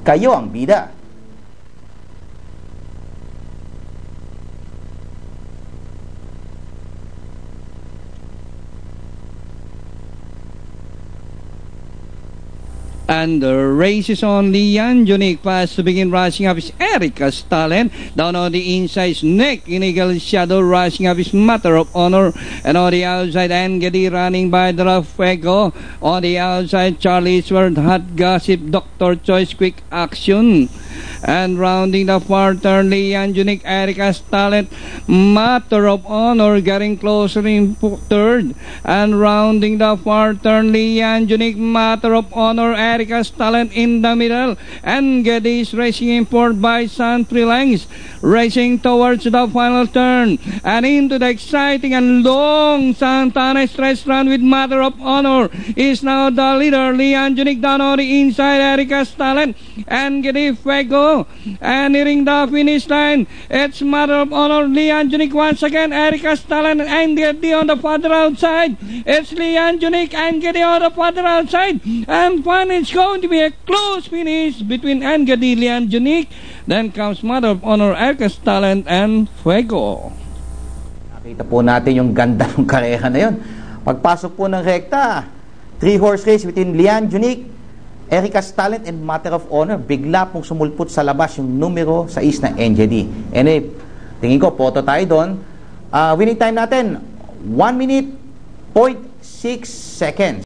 Kayo ang bida. And the race is on. Lian Junique pass to begin, rushing up is Erica Stalin. Down on the inside, Nick in Eagle Shadow, rushing up is Matter of Honor. And on the outside, Angedi running by the Fuego. On the outside, Charlie's Word, Hot Gossip, Dr. Choice, Quick Action. And rounding the far turn, Lian Junique, Erica Stalin, Matter of Honor getting closer in third. And rounding the far turn, Lian Junique, Matter of Honor, Erica Stalin in the middle. And Geddes racing in fourth by San Freelance, racing towards the final turn. And into the exciting and long Santana stretch run with Matter of Honor is now the leader. Lian Junique down on the inside, Erica Stalin and Geddes Fuego. And nearing the finish line, it's Matter of Honor, Lian Junique once again, Erica Stalin and Geddes on the further outside. It's Lian Junique and Geddes on the further outside. And finally, it's going to be a close finish between Angedi, Lian Junique. Then comes Matter of Honor, Erica Stalin and Fuego. Nakita po natin yung ganda ng kareha na yun. Pagpasok po ng rekta, 3-horse race between Lian Junique, Erica Stalin and Matter of Honor. Bigla pong sumulpot sa labas yung numero 6 na Angedi. Anyway, tingin ko, photo tayo doon. Winning time natin, 1 minute, 0.6 seconds.